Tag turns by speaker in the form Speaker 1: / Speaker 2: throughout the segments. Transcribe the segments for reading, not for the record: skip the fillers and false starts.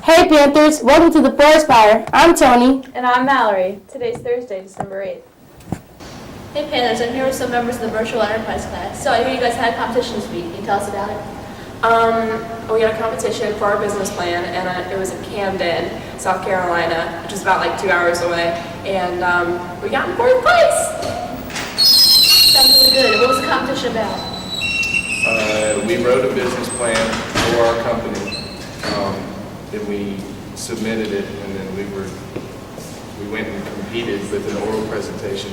Speaker 1: Hey Panthers, welcome to the Forest Fire. I'm Tony.
Speaker 2: And I'm Mallory. Today's Thursday, December 8th.
Speaker 3: Hey Panthers, I'm here with some members of the virtual enterprise class. So I hear you guys had a competition this week. Can you tell us about it?
Speaker 4: We had a competition for our business plan, and it was in Camden, South Carolina, which is about like 2 hours away, and we got in fourth place.
Speaker 3: Sounds really good. What was the competition about?
Speaker 5: We wrote a business plan for our company, then we submitted it, and then we went and competed with an oral presentation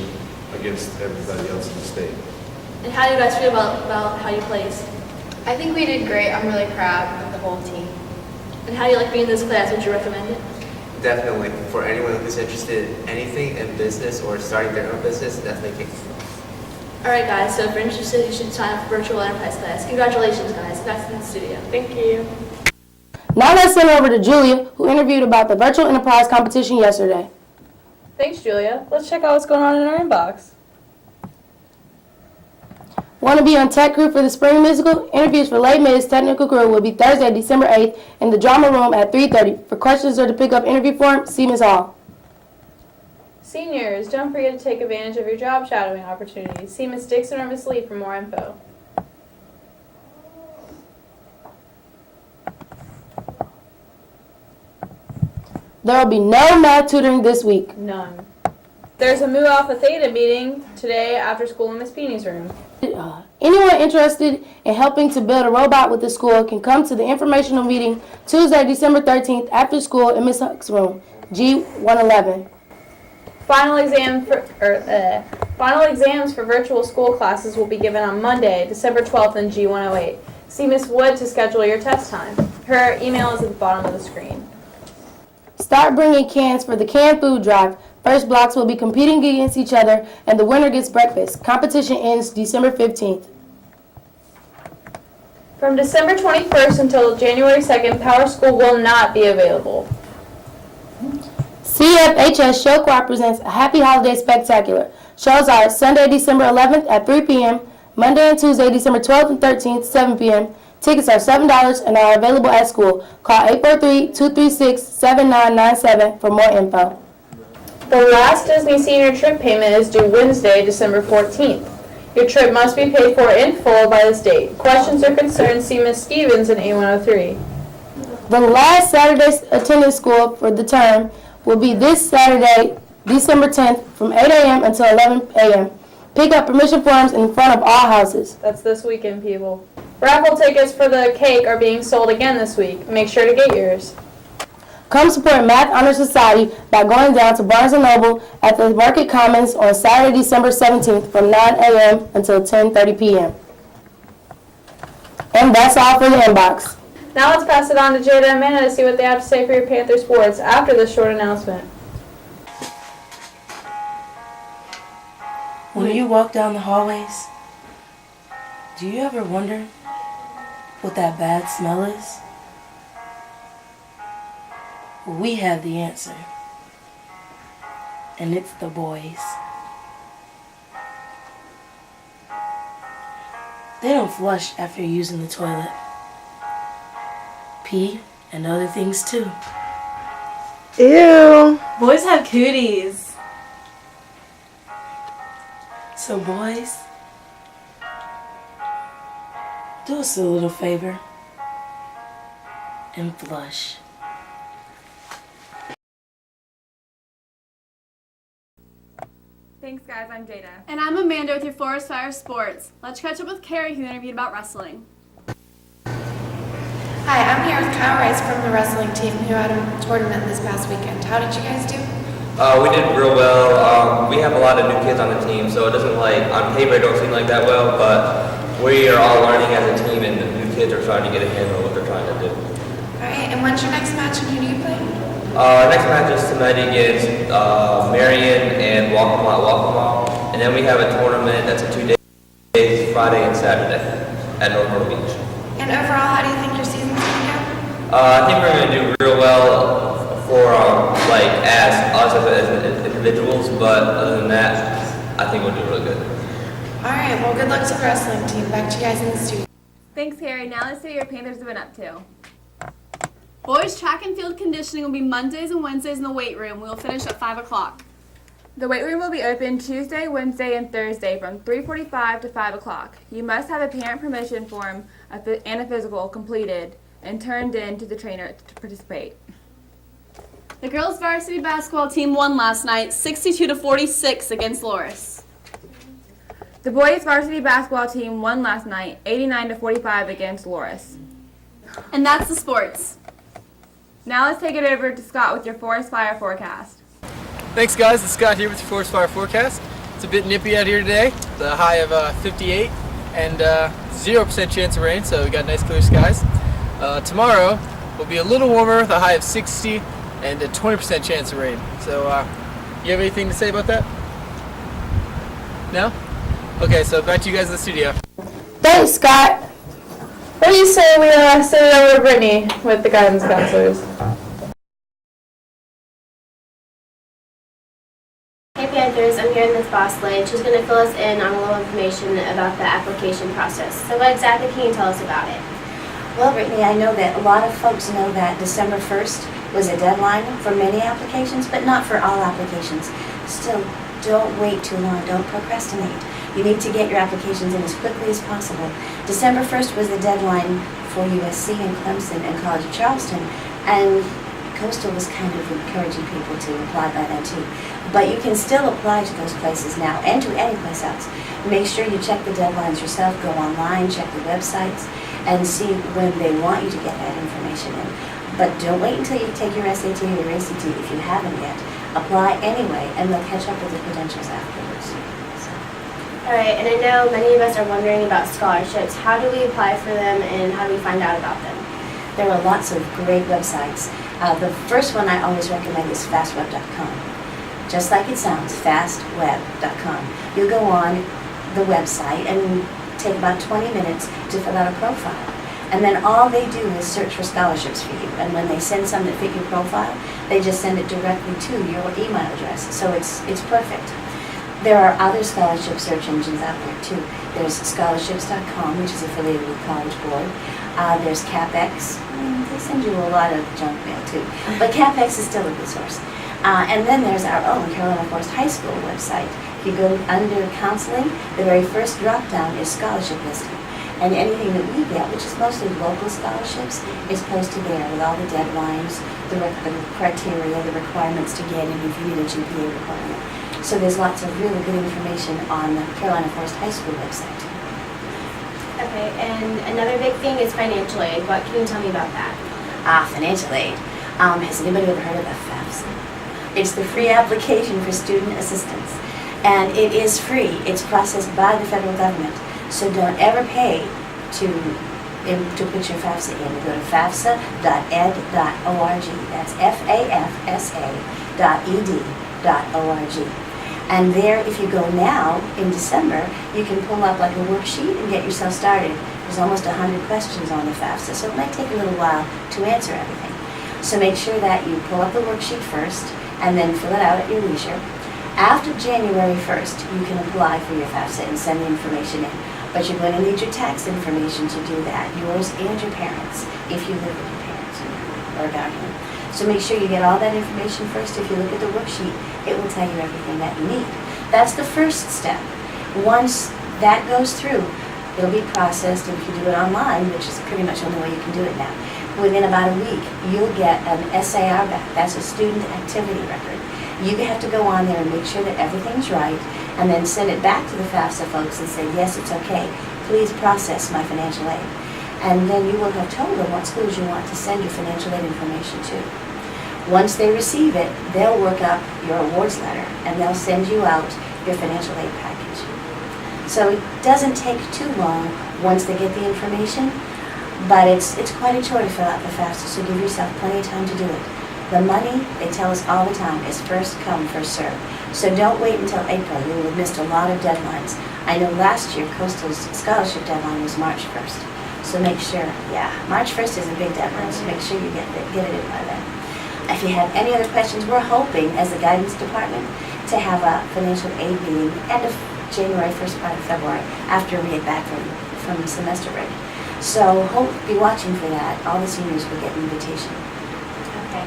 Speaker 5: against everybody else in the state.
Speaker 3: And how do you guys feel about how you placed?
Speaker 6: I think we did great. I'm really proud of the whole team.
Speaker 3: And how do you like being in this class? Would you recommend it?
Speaker 7: Definitely. For anyone who's interested in anything in business or starting their own business, definitely.
Speaker 3: Alright guys, so if you're interested, you should sign up for virtual enterprise class. Congratulations guys. Back to the studio.
Speaker 4: Thank you.
Speaker 1: Now let's send it over to Julia, who interviewed about the virtual enterprise competition yesterday.
Speaker 2: Thanks, Julia. Let's check out what's going on in our inbox.
Speaker 1: Want to be on Tech Crew for the Spring Musical? Interviews for Les Mis Technical Crew will be Thursday, December 8th in the Drama Room at 3:30. For questions or to pick up interview form, see Ms. Hall.
Speaker 2: Seniors, don't forget to take advantage of your job shadowing opportunities. See Ms. Dixon or Ms. Lee for more info.
Speaker 1: There will be no math tutoring this week.
Speaker 2: None. There's a Mu Alpha Theta meeting today after school in Miss Peeney's room.
Speaker 1: Anyone interested in helping to build a robot with the school can come to the informational meeting Tuesday, December 13th after school in Ms. Huck's room, G111.
Speaker 2: Final exams for virtual school classes will be given on Monday, December 12th in G108. See Ms. Wood to schedule your test time. Her email is at the bottom of the screen.
Speaker 1: Start bringing cans for the canned food drive. First blocks will be competing against each other, and the winner gets breakfast. Competition ends December 15th.
Speaker 2: From December 21st until January 2nd, Power School will not be available.
Speaker 1: CFHS Show Choir presents a Happy Holiday Spectacular. Shows are Sunday, December 11th at 3 p.m., Monday and Tuesday, December 12th and 13th, 7 p.m. Tickets are $7 and are available at school. Call 843-236-7997 for more info.
Speaker 2: The last Disney senior trip payment is due Wednesday, December 14th. Your trip must be paid for in full by this date. Questions or concerns, see Ms. Stevens in A103.
Speaker 1: The last Saturday's attendance school for the term will be this Saturday, December 10th from 8 a.m. until 11 a.m. Pick up permission forms in front of all houses.
Speaker 2: That's this weekend, people. Raffle tickets for the cake are being sold again this week. Make sure to get yours.
Speaker 1: Come support Math Honor Society by going down to Barnes & Noble at the Market Commons on Saturday, December 17th from 9 a.m. until 10:30 p.m. And that's all for the inbox.
Speaker 2: Now let's pass it on to Jada and Amanda to see what they have to say for your Panther sports after this short announcement.
Speaker 8: When you walk down the hallways, do you ever wonder what that bad smell is? Well, we have the answer, and it's the boys. They don't flush after using the toilet. Pee and other things too.
Speaker 9: Ew. Boys have cooties.
Speaker 8: So boys, do us a little favor and flush.
Speaker 10: Thanks guys, I'm Jada. And I'm Amanda with your Forest Fire Sports. Let's catch up with Carrie who interviewed about wrestling.
Speaker 11: Hi, I'm here with Kyle Rice from the wrestling team who had a tournament this past weekend. How did you guys do?
Speaker 12: We did real well. We have a lot of new kids on the team, so it doesn't on paper it don't seem like that well, but we are all learning as a team and the new kids are trying to get a handle of what they're trying to do.
Speaker 11: Alright, and when's your next match and who do you play?
Speaker 12: Next match is tonight against Marion and Waccamaw, and then we have a tournament that's a 2 days, Friday and Saturday at North Myrtle Beach.
Speaker 11: And overall, how do you think your season's going to go?
Speaker 12: I think we're going to do real well for as us as individuals, but other than that, I think we'll do really good.
Speaker 11: Alright, well good luck to the wrestling team. Back to you guys in the studio.
Speaker 10: Thanks, Carrie. Now let's see what your Panthers have been up to. Boys track and field conditioning will be Mondays and Wednesdays in the weight room. We will finish at 5 o'clock.
Speaker 6: The weight room will be open Tuesday, Wednesday, and Thursday from 3:45 to 5 o'clock. You must have a parent permission form and a physical completed and turned in to the trainer to participate.
Speaker 10: The girls varsity basketball team won last night, 62-46 against Loris.
Speaker 6: The boys varsity basketball team won last night, 89-45 against Loris.
Speaker 10: And that's the sports.
Speaker 6: Now let's take it over to Scott with your forest fire forecast.
Speaker 13: Thanks guys, it's Scott here with your forest fire forecast. It's a bit nippy out here today, the high of 58 and 0% chance of rain, so we got nice clear skies. Tomorrow will be a little warmer with a high of 60 and a 20% chance of rain. So you have anything to say about that? No? Okay, so back to you guys in the studio.
Speaker 1: Thanks, Scott.
Speaker 2: What do you say we send it over to Brittany with the guidance counselors?
Speaker 14: Hey Panthers, I'm here with Ms. Bosley. She's going to fill us in on a little information about the application process. So what exactly can you tell us about it?
Speaker 15: Well, Brittany, I know that a lot of folks know that December 1st was a deadline for many applications, but not for all applications. Still, don't wait too long. Don't procrastinate. You need to get your applications in as quickly as possible. December 1st was the deadline for USC and Clemson and College of Charleston, and Coastal was kind of encouraging people to apply by then too. But you can still apply to those places now and to any place else. Make sure you check the deadlines yourself, go online, check the websites, and see when they want you to get that information in. But don't wait until you take your SAT or your ACT if you haven't yet. Apply anyway, and they'll catch up with the credentials afterwards.
Speaker 14: All right, and I know many of us are wondering about scholarships. How do we apply for them and how do we find out about them?
Speaker 15: There are lots of great websites. The first one I always recommend is fastweb.com. Just like it sounds, fastweb.com. You'll go on the website and take about 20 minutes to fill out a profile. And then all they do is search for scholarships for you. And when they send some that fit your profile, they just send it directly to your email address. So it's perfect. There are other scholarship search engines out there too. There's scholarships.com, which is affiliated with College Board. There's CapEx. They send you a lot of junk mail too. But CapEx is still a good source. And then there's our own Carolina Forest High School website. If you go under counseling, the very first drop-down is scholarship listing. And anything that we get, which is mostly local scholarships, is posted there with all the deadlines, the criteria, the requirements to get in if you need a GPA requirement. So there's lots of really good information on the Carolina Forest High School website.
Speaker 14: Okay, and another big thing is financial aid. What can you tell me about that?
Speaker 15: Financial aid. Has anybody ever heard of the FAFSA? It's the free application for student assistance. And it is free. It's processed by the federal government. So don't ever pay to put your FAFSA in. You go to fafsa.ed.org. That's FAFSA.ed.org. And there, if you go now, in December, you can pull up like a worksheet and get yourself started. There's almost 100 questions on the FAFSA, so it might take a little while to answer everything. So make sure that you pull up the worksheet first and then fill it out at your leisure. After January 1st, you can apply for your FAFSA and send the information in. But you're going to need your tax information to do that, yours and your parents, if you live with your parents or guardian. So make sure you get all that information first. If you look at the worksheet, it will tell you everything that you need. That's the first step. Once that goes through, it'll be processed, and if you do it online, which is pretty much the only way you can do it now, within about a week, you'll get an SAR back. That's a student activity record. You have to go on there and make sure that everything's right, and then send it back to the FAFSA folks and say, yes, it's okay. Please process my financial aid. And then you will have told them what schools you want to send your financial aid information to. Once they receive it, they'll work up your awards letter, and they'll send you out your financial aid package. So it doesn't take too long once they get the information, but it's quite a chore to fill out the FAFSA, so give yourself plenty of time to do it. The money, they tell us all the time, is first come, first served. So don't wait until April. You will have missed a lot of deadlines. I know last year Coastal's scholarship deadline was March 1st. So make sure, March 1st is a big deadline, so make sure you get it in by then. If you have any other questions, we're hoping, as the guidance department, to have a financial aid meeting end of January, first part of February, after we get back from semester break. So be watching for that. All the seniors will get an invitation.
Speaker 14: Okay.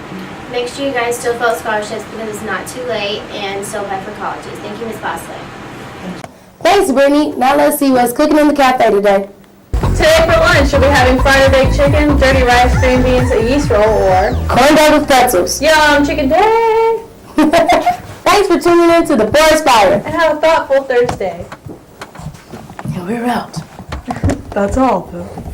Speaker 14: Make sure you guys still fill out scholarships because it's not too late, and still apply for colleges. Thank you, Ms. Bosley.
Speaker 1: Thanks, Brittany. Now let's see what's cooking in the cafe today.
Speaker 2: Today for lunch, we'll be having fried or baked chicken, dirty rice, green beans, a yeast roll, or
Speaker 1: corn dog with pretzels.
Speaker 2: Yum, chicken day!
Speaker 1: Thanks for tuning in to the Forest Fire.
Speaker 2: And have a thoughtful Thursday.
Speaker 8: And we're out.
Speaker 2: That's all, Phil.